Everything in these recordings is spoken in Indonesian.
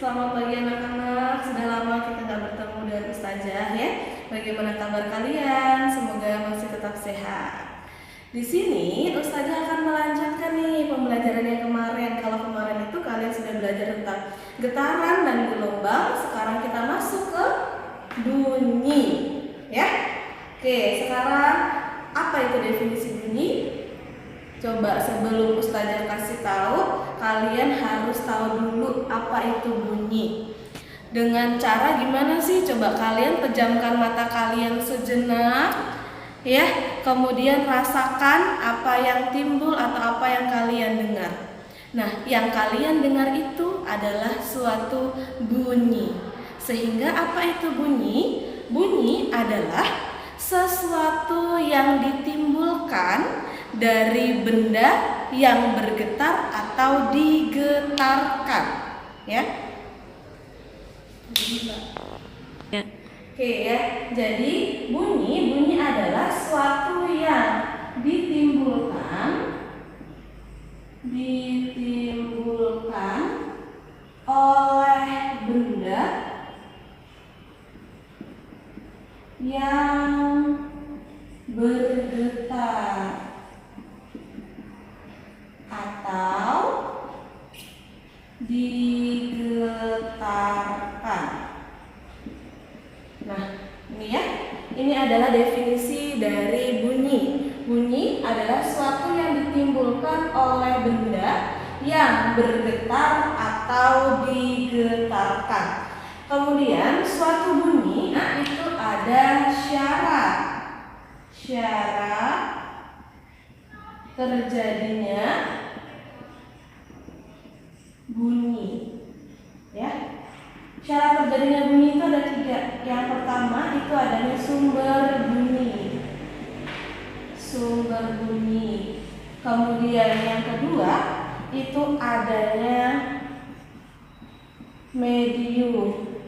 selamat pagi anak-anak. Sudah lama kita nggak bertemu dengan Ustazah ya. Bagaimana kabar kalian? Semoga masih tetap sehat. Di sini Ustazah akan melanjutkan nih pembelajaran yang kemarin. Kalau kemarin itu kalian sudah belajar tentang getaran dan gelombang, sekarang kita masuk ke bunyi, ya. Oke, sekarang apa itu definisi bunyi? Coba sebelum Ustazah kasih tahu, kalian harus tahu dulu apa itu bunyi. Dengan cara gimana sih? Coba kalian pejamkan mata kalian sejenak, ya. Kemudian rasakan apa yang timbul atau apa yang kalian dengar. Nah, yang kalian dengar itu adalah suatu bunyi. Sehingga apa itu bunyi? Bunyi adalah sesuatu yang ditimbulkan dari benda yang bergetar atau digetarkan, ya. Oke ya. Jadi bunyi adalah suatu yang ditimbulkan oleh benda yang bergetar atau digetarkan. Nah, ini ya. Ini adalah definisi dari bunyi. Bunyi adalah suatu yang ditimbulkan oleh benda yang bergetar atau digetarkan. Kemudian suatu bunyi itu ada syarat. Syarat terjadinya bunyi, ya. Syarat terjadinya bunyi itu ada 3. Yang pertama itu adanya sumber bunyi. Kemudian yang kedua itu adanya medium.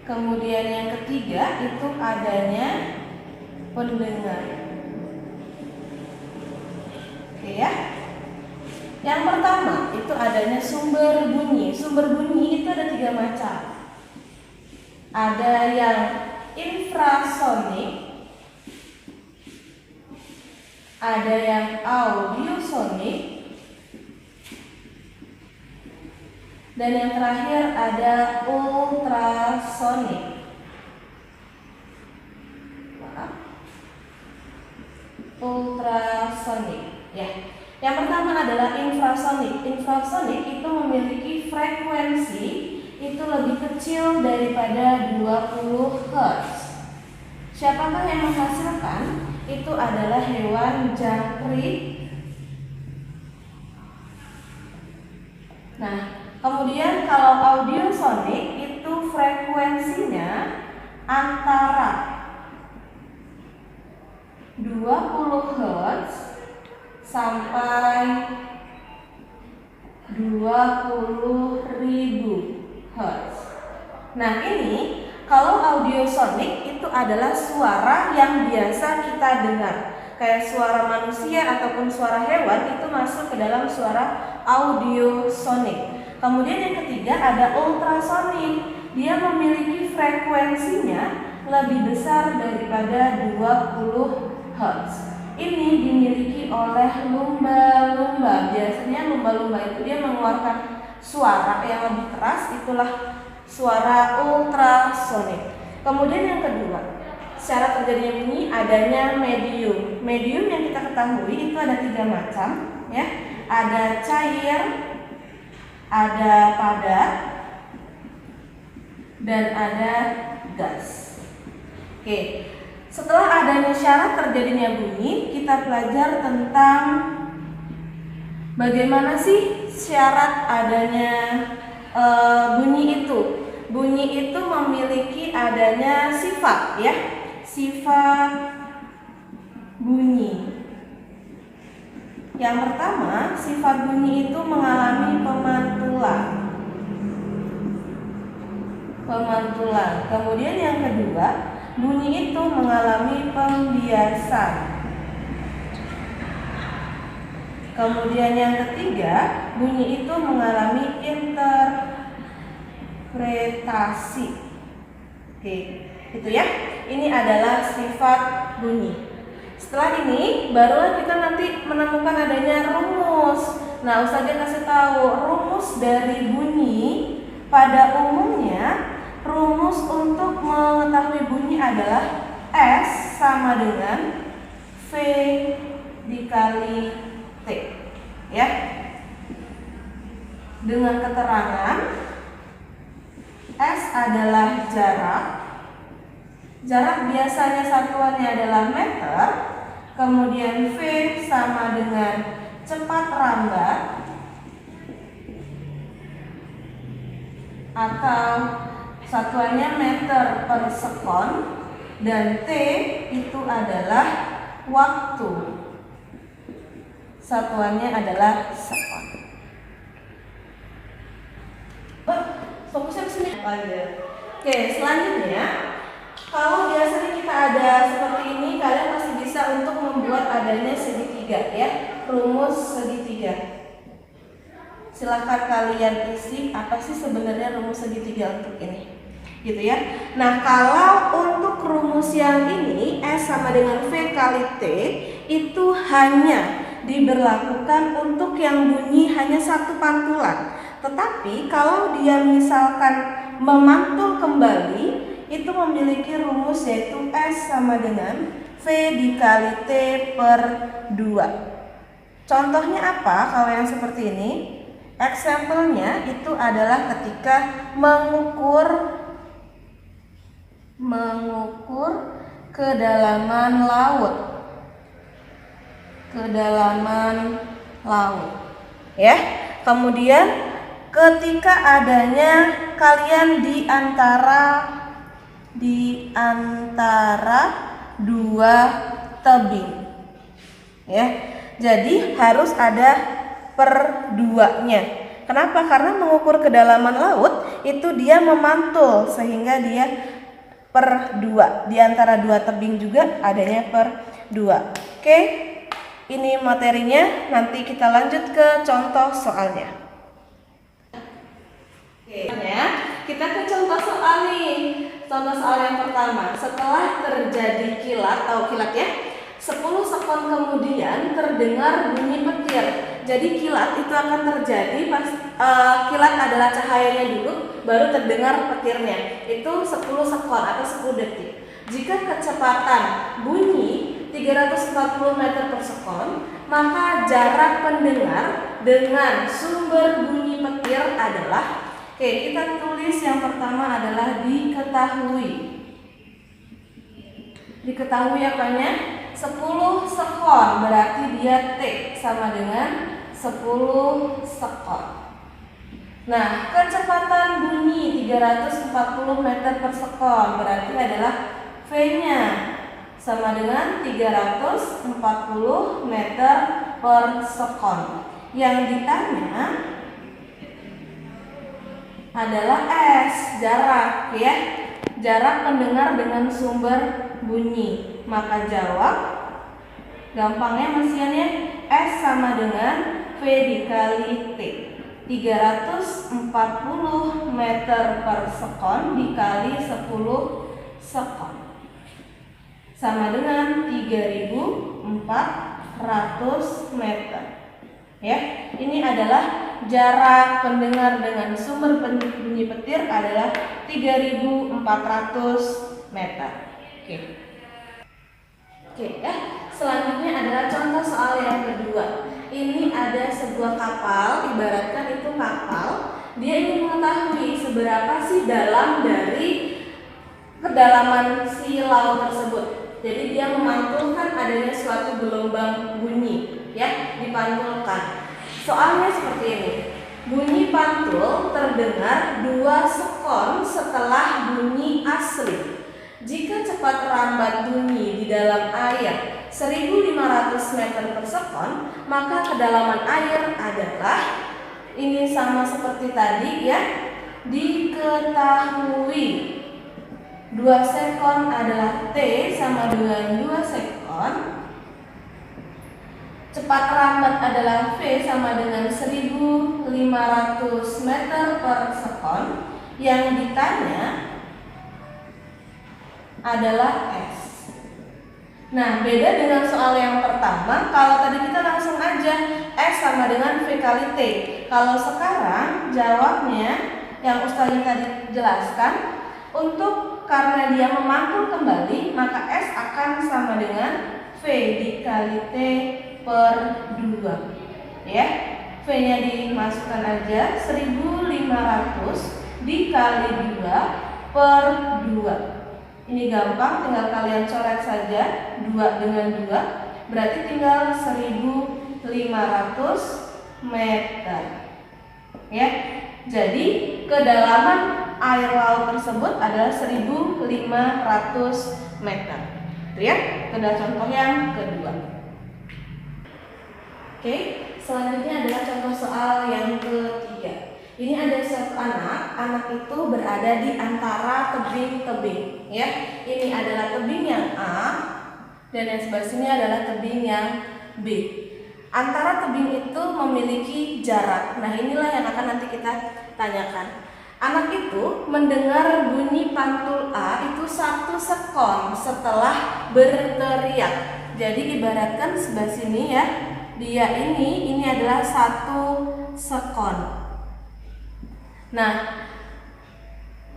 Kemudian yang ketiga itu adanya pendengar. Oke ya. Yang pertama itu adanya sumber bunyi. Sumber bunyi itu ada 3 macam. Ada yang infrasonik, ada yang audiosonik, dan yang terakhir ada ultrasonik. Ultrasonik, ya. Yang pertama adalah infrasonik. Infrasonik itu memiliki frekuensi itu lebih kecil daripada 20 Hz. Siapakah yang menghasilkan? Itu adalah hewan jangkrik. Nah, kemudian kalau audiosonik itu frekuensinya antara 20 Hz sampai 20.000 Hz. Nah, ini kalau audiosonik itu adalah suara yang biasa kita dengar. Kayak suara manusia ataupun suara hewan itu masuk ke dalam suara audiosonik. Kemudian yang ketiga ada ultrasonik. Dia memiliki frekuensinya lebih besar daripada 20 Hz. Ini dimiliki oleh lumba-lumba. Biasanya lumba-lumba itu dia mengeluarkan suara yang lebih keras, itulah suara ultrasonik. Kemudian yang kedua, syarat terjadinya bunyi adanya medium. Medium yang kita ketahui itu ada 3 macam, ya. Ada cair, ada padat, dan ada gas. Oke. Setelah adanya syarat terjadinya bunyi, kita belajar tentang bagaimana sih syarat adanya bunyi itu. Bunyi itu memiliki adanya sifat, ya. Sifat bunyi. Yang pertama, sifat bunyi itu mengalami pemantulan. Kemudian yang kedua, bunyi itu mengalami pembiasan. Kemudian yang ketiga, bunyi itu mengalami interpretasi. Oke, itu ya. Ini adalah sifat bunyi. Setelah ini, barulah kita nanti menemukan adanya rumus. Nah, Ustazah kasih tahu rumus dari bunyi. Pada umumnya, rumus untuk mengetahui bunyi adalah S sama dengan V dikali T, ya. Dengan keterangan S adalah jarak. Jarak biasanya satuannya adalah meter. Kemudian V sama dengan cepat rambat atau satuannya meter per sekon, dan T itu adalah waktu. Satuannya adalah sekon. Fokusnya ke sini. Oke, selanjutnya, kalau biasanya kita ada seperti ini, kalian masih bisa untuk membuat adanya segitiga, ya, rumus segitiga. Silahkan kalian isi apa sih sebenarnya rumus segitiga untuk ini, gitu ya. Nah, kalau untuk rumus yang ini S sama dengan V kali T itu hanya diberlakukan untuk yang bunyi hanya satu pantulan. Tetapi kalau dia misalkan memantul kembali, itu memiliki rumus yaitu S sama dengan V dikali T per 2. Contohnya apa kalau yang seperti ini? Example-nya itu adalah ketika mengukur kedalaman laut. Ya. Kemudian ketika adanya kalian di antara dua tebing, ya. Jadi harus ada per 2-nya. Kenapa? Karena mengukur kedalaman laut itu dia memantul sehingga dia per 2. Di antara dua tebing juga adanya per 2. Oke, ini materinya. Nanti kita lanjut ke contoh soalnya. Oke, kita ke contoh soal nih. Contoh soal yang pertama. Setelah terjadi kilat atau kilat ya, 10 sekon kemudian terdengar bunyi petir. Jadi kilat itu akan terjadi pas kilat adalah cahayanya dulu, baru terdengar petirnya. Itu 10 sekon atau 10 detik. Jika kecepatan bunyi 340 meter per sekon, maka jarak pendengar dengan sumber bunyi petir adalah, oke, kita tulis yang pertama adalah diketahui. Diketahui apanya? 10 sekon, berarti dia T sama dengan 10 sekon. Nah, kecepatan bunyi 340 meter per sekon, berarti adalah V-nya sama dengan 340 meter per sekon. Yang ditanya adalah S, jarak, ya. Jarak pendengar dengan sumber bunyi. Maka jawab, gampangnya masiannya S sama dengan V dikali T. 340 meter per sekon dikali 10 sekon sama dengan 3.400 meter. Ya, ini adalah jarak pendengar dengan sumber bunyi petir adalah 3.400 meter. Oke, ya. Selanjutnya adalah contoh soal yang kedua. Ini ada sebuah kapal, ibaratkan itu kapal. Dia ingin mengetahui seberapa sih dalam dari kedalaman si laut tersebut. Jadi dia memantulkan adanya suatu gelombang bunyi, ya, dipantulkan. Soalnya seperti ini. Bunyi pantul terdengar 2 sekon setelah bunyi asli. Jika cepat rambat bunyi di dalam air 1.500 meter per sekon, maka kedalaman air adalah, ini sama seperti tadi ya, diketahui 2 sekon adalah T sama dengan 2 sekon. cepat lambat adalah V sama dengan 1500 meter per sekon. Yang ditanya adalah S. Nah, beda dengan soal yang pertama. Kalau tadi kita langsung aja S sama dengan V kali T. Kalau sekarang jawabnya yang Ustazah tadi jelaskan, karena dia memantul kembali, maka S akan sama dengan V dikali T per 2. Ya, V-nya dimasukkan aja, 1500 dikali 2 per 2. Ini gampang, tinggal kalian coret saja 2 dengan 2, berarti tinggal 1500 meter. Ya. Jadi kedalaman air laut tersebut adalah 1500 meter. Itu ya, pada contoh yang kedua. Oke, selanjutnya adalah contoh soal yang ketiga. Ini ada satu anak itu berada di antara tebing-tebing, ya. Ini adalah tebing yang A dan yang sebelah sini adalah tebing yang B. Antara tebing itu memiliki jarak. Nah, inilah yang akan nanti kita tanyakan. Anak itu mendengar bunyi pantul A itu 1 sekon setelah berteriak. Jadi ibaratkan sebelah sini ya, dia ini adalah 1 sekon. Nah,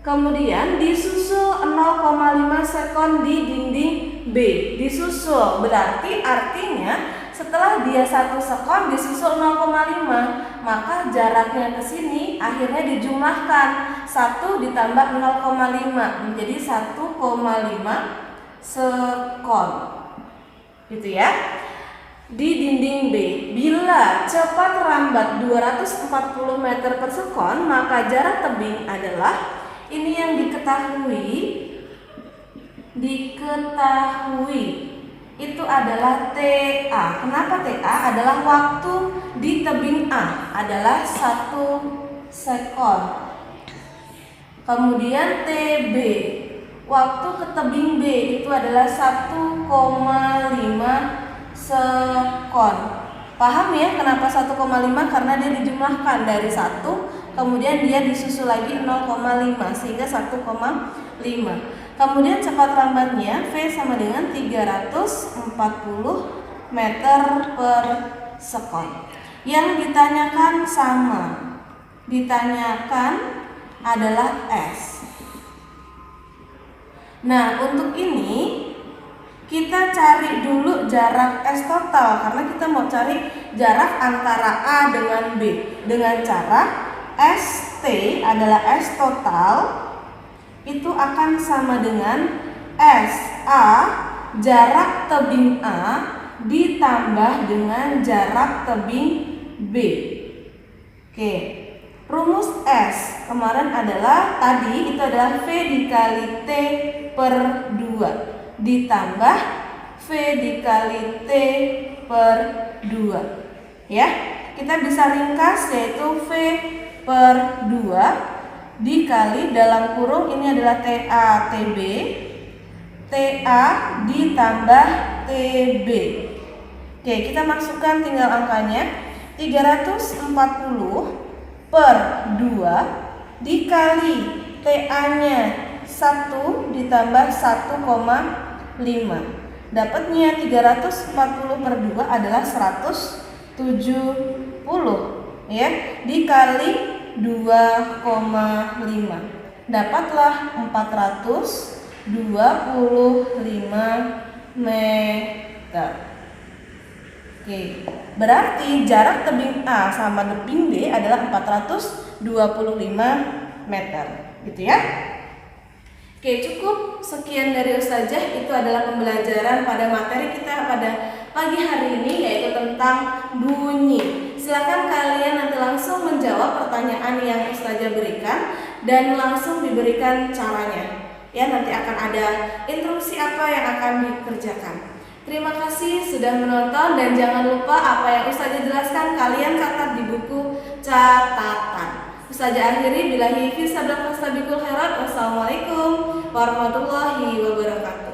kemudian disusul 0,5 sekon di dinding B. Disusul berarti artinya setelah dia 1 sekon disusul 0,5, maka jaraknya ke sini akhirnya dijumlahkan 1 ditambah 0,5 menjadi 1,5 sekon. Gitu ya. Di dinding B, bila cepat lambat 240 meter per sekon, maka jarak tebing adalah, ini yang diketahui itu adalah TA. Kenapa TA? Adalah waktu di tebing A adalah 1 sekon. Kemudian TB, waktu ke tebing B itu adalah 1,5 sekon. Paham ya kenapa 1,5? Karena dia dijumlahkan dari 1, kemudian dia disusul lagi 0,5 sehingga 1,5. Kemudian cepat lambatnya V sama dengan 340 meter per sekon. Yang ditanyakan sama. Ditanyakan adalah S. Nah, untuk ini kita cari dulu jarak S total karena kita mau cari jarak antara A dengan B dengan cara ST adalah S total itu akan sama dengan SA jarak tebing A ditambah dengan jarak tebing B. Oke, rumus S kemarin adalah tadi itu adalah V dikali T per 2 ditambah V dikali T per 2. Ya, kita bisa ringkas yaitu V per 2 dikali dalam kurung ini adalah TA TB, TA ditambah TB. Oke, kita masukkan tinggal angkanya 340 per 2 dikali TA-nya 1 ditambah 1,5. Dapatnya 340 per 2 adalah 170 ya, dikali 2,5. Dapatlah 425 meter. Oke, berarti jarak tebing A sama tebing B adalah 425 meter, gitu ya. Oke, cukup sekian dari Ustazah. Itu adalah pembelajaran pada materi kita pada pagi hari ini, yaitu tentang bunyi. Silakan kalian nanti langsung menjawab pertanyaan yang Ustazah berikan dan langsung diberikan caranya. Ya, nanti akan ada instruksi apa yang akan dikerjakan. Terima kasih sudah menonton dan jangan lupa apa yang Ustazah jelaskan kalian catat di buku catatan. Ustazah akhiri billahi fi sabaq fastabiqul khairat. Wassalamualaikum warahmatullahi wabarakatuh.